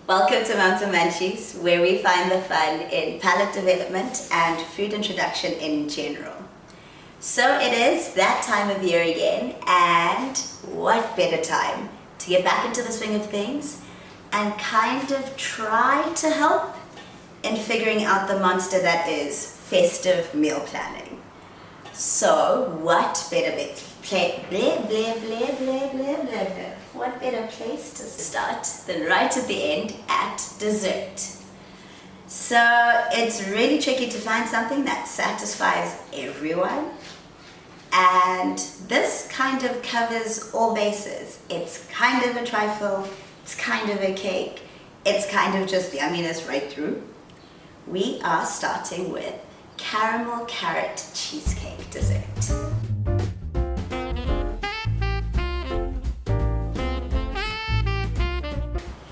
Welcome to mumzo.munchies, where we find the fun in palate development and food introduction in general. So it is that time of year again, and what better time to get back into the swing of things and kind of try to help in figuring out the monster that is festive meal planning. So what better what better place to start than right at the end at dessert? So it's really tricky to find something that satisfies everyone, and this kind of covers all bases. It's kind of a trifle, it's kind of a cake, it's kind of just yumminess right through. We are starting with caramel carrot cheesecake dessert.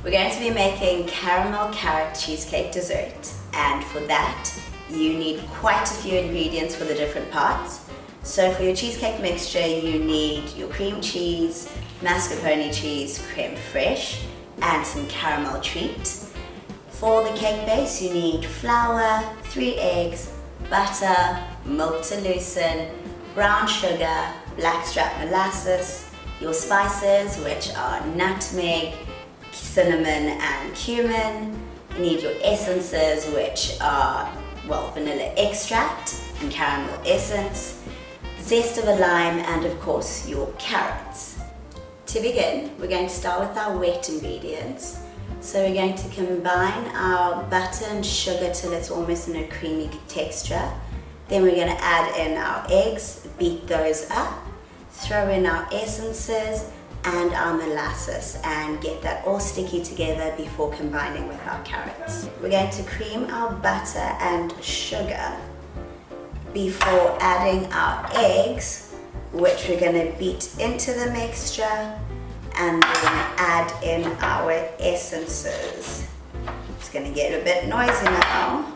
We're going to be making caramel carrot cheesecake dessert, and for that you need quite a few ingredients for the different parts. So for your cheesecake mixture you need your cream cheese, mascarpone cheese, creme fraiche, and some caramel treat. For the cake base you need flour, 3 eggs, butter, milk to loosen, brown sugar, blackstrap molasses, your spices, which are nutmeg, cinnamon and cumin. You need your essences, which are, well, vanilla extract and caramel essence, zest of a lime, and of course your carrots. To begin, we're going to start with our wet ingredients. So we're going to combine our butter and sugar till it's almost in a creamy texture. Then we're going to add in our eggs, beat those up, throw in our essences and our molasses and get that all sticky together before combining with our carrots. We're going to cream our butter and sugar before adding our eggs, which we're going to beat into the mixture and then add in our essences. It's going to get a bit noisy now.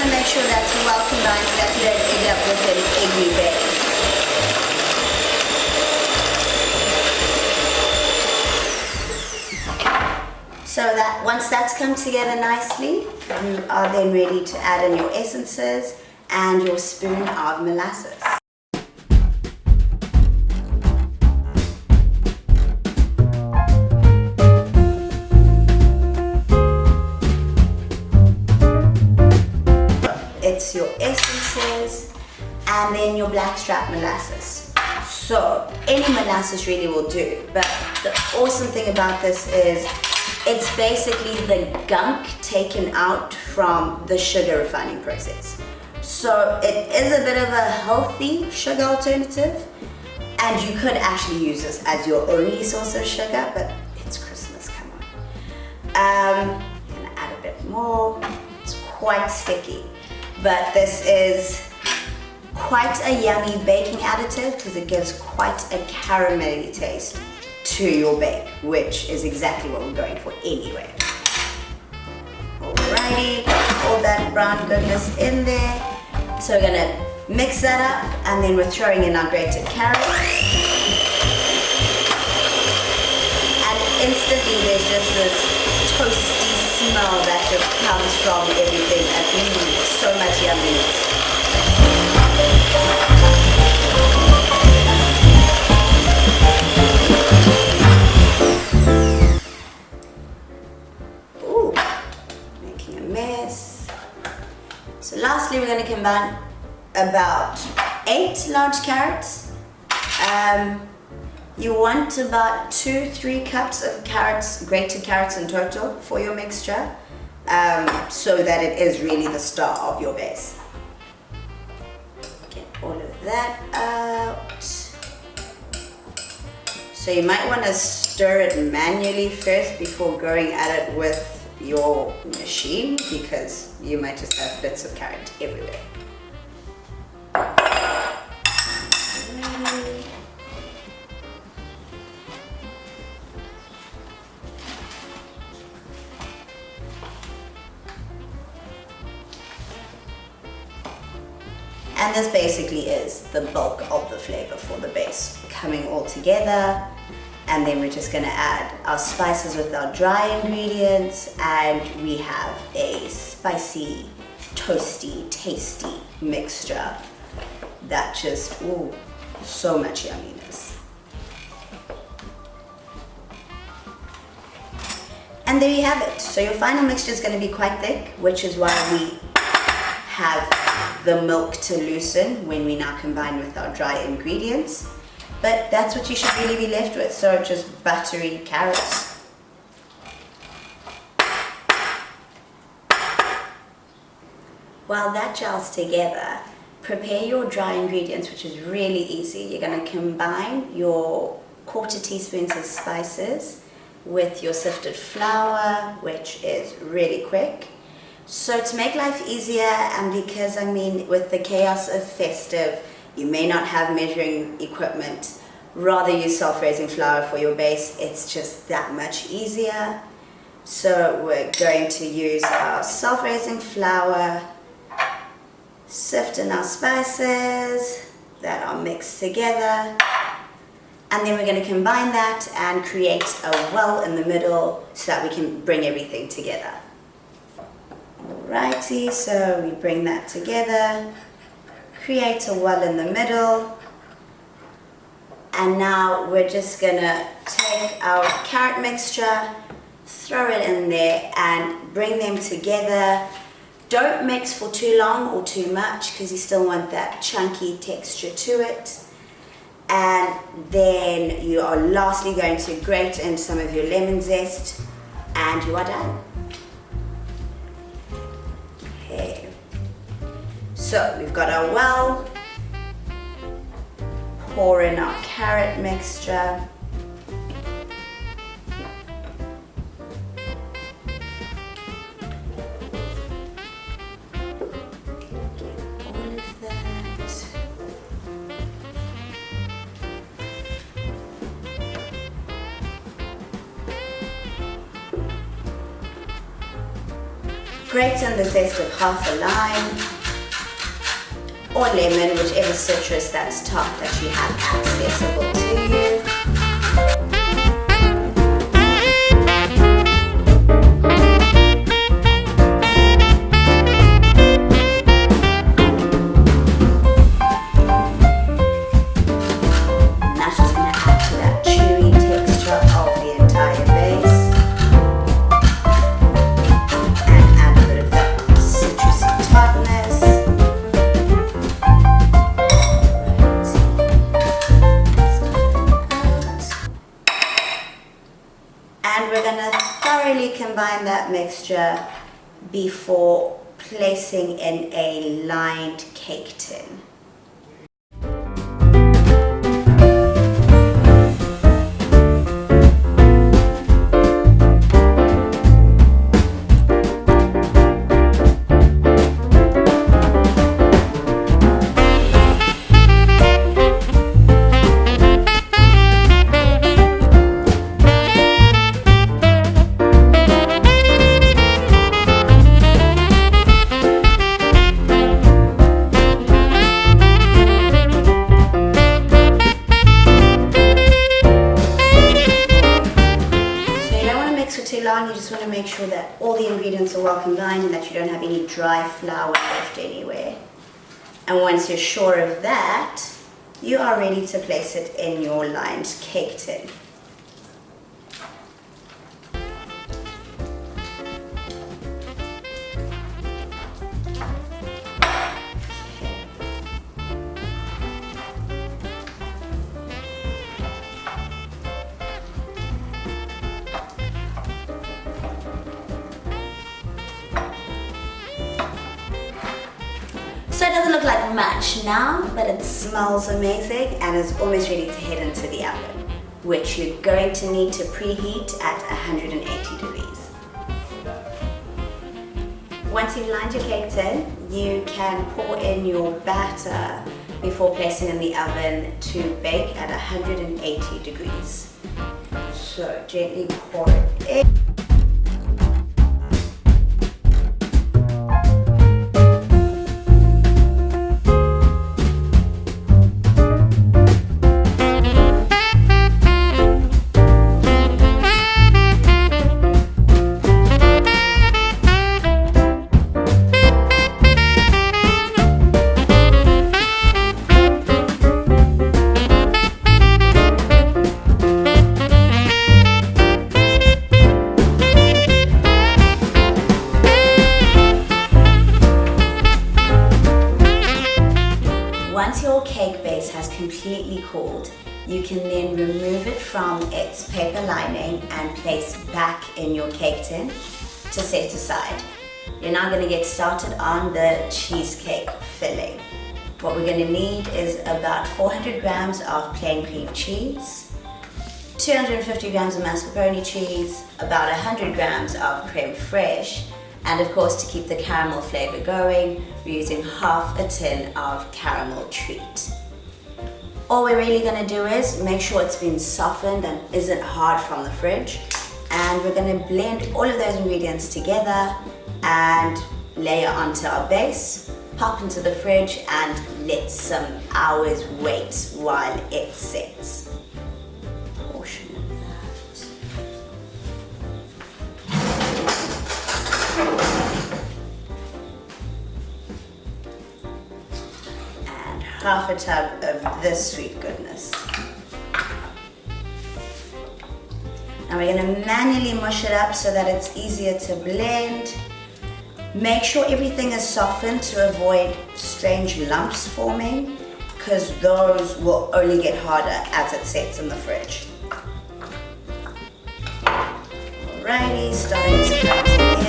Make sure that's well combined so that you don't end up with an eggy base. So that once that's come together nicely, you are then ready to add in your essences and your spoon of molasses. It's your essences and then your blackstrap molasses. So any molasses really will do, but the awesome thing about this is it's basically the gunk taken out from the sugar refining process. So it is a bit of a healthy sugar alternative, and you could actually use this as your only source of sugar, but it's Christmas, come on. I'm gonna add a bit more. It's quite sticky. But this is quite a yummy baking additive because it gives quite a caramelly taste to your bake, which is exactly what we're going for anyway. Alrighty, got all that brown goodness in there. So we're gonna mix that up, and then we're throwing in our grated carrots. And instantly there's just this toasty smell that just comes from everything, and so much yumminess. Lastly, we're going to combine about 8 large carrots. You want about 2-3 cups of carrots, grated carrots in total for your mixture, so that it is really the star of your base. Get all of that out. So you might want to stir it manually first before going at it with your machine, because you might just have bits of carrot everywhere. And this basically is the bulk of the flavor for the base coming all together. And then we're just gonna add our spices with our dry ingredients, and we have a spicy, toasty, tasty mixture that just, ooh, so much yumminess. And there you have it. So your final mixture is gonna be quite thick, which is why we have the milk to loosen when we now combine with our dry ingredients. But that's what you should really be left with, so just buttery carrots. While that gels together, prepare your dry ingredients, which is really easy. You're going to combine your 1/4 teaspoons of spices with your sifted flour, which is really quick. So to make life easier, and because with the chaos of Festive, you may not have measuring equipment, rather use self-raising flour for your base. It's just that much easier. So we're going to use our self-raising flour, sift in our spices that are mixed together, and then we're going to combine that and create a well in the middle so that we can bring everything together. Alrighty, so we bring that together, create a well in the middle, and now we're just gonna take our carrot mixture, throw it in there and bring them together. Don't mix for too long or too much, because you still want that chunky texture to it. And then you are lastly going to grate in some of your lemon zest, and you are done. Okay, so we've got our well, pour in our carrot mixture, all of that. Grate in the zest of half a lime or lemon, whichever citrus that's tart that you have accessible to you. And that's just going to add to that chewy texture of the entire base. And we're going to thoroughly combine that mixture before placing in a lined cake tin. You just want to make sure that all the ingredients are well combined and that you don't have any dry flour left anywhere. And once you're sure of that, you are ready to place it in your lined cake tin. have much now, but it smells amazing and is almost ready to head into the oven, which you're going to need to preheat at 180 degrees. Once you've lined your cake tin, you can pour in your batter before placing in the oven to bake at 180 degrees. So gently pour it in. Once your cake base has completely cooled, you can then remove it from its paper lining and place back in your cake tin to set aside. You're now going to get started on the cheesecake filling. What we're going to need is about 400 grams of plain cream cheese, 250 grams of mascarpone cheese, about 100 grams of creme fraiche, and of course, to keep the caramel flavor going, we're using half a tin of caramel treat. All we're really gonna do is make sure it's been softened and isn't hard from the fridge. And we're gonna blend all of those ingredients together and layer onto our base, pop into the fridge and let some hours wait while it sets. Portion of that. And half a tub of this sweet goodness. Now we're going to manually mush it up so that it's easier to blend. Make sure everything is softened to avoid strange lumps forming, because those will only get harder as it sets in the fridge. Alrighty, starting to come together.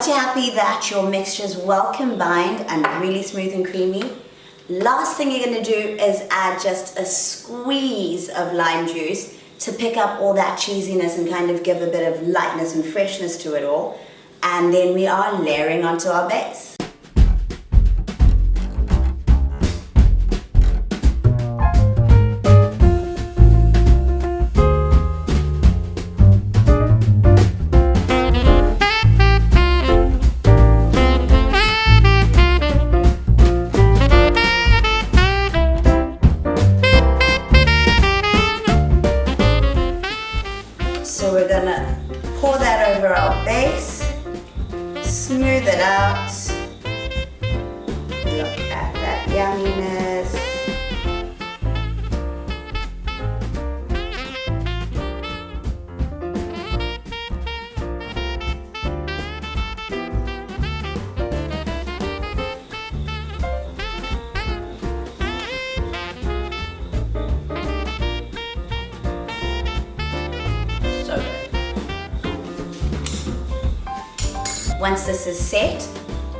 Once you're happy that your mixture is well combined and really smooth and creamy, last thing you're going to do is add just a squeeze of lime juice to pick up all that cheesiness and kind of give a bit of lightness and freshness to it all. And then we are layering onto our base. So we're gonna pour that over our base, smooth it out. Look at that yumminess. Once this is set,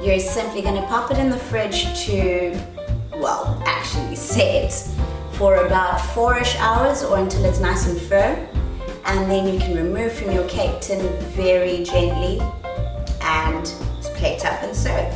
you're simply going to pop it in the fridge to, well, actually set for about 4-ish hours or until it's nice and firm. And then you can remove from your cake tin very gently and plate up and serve.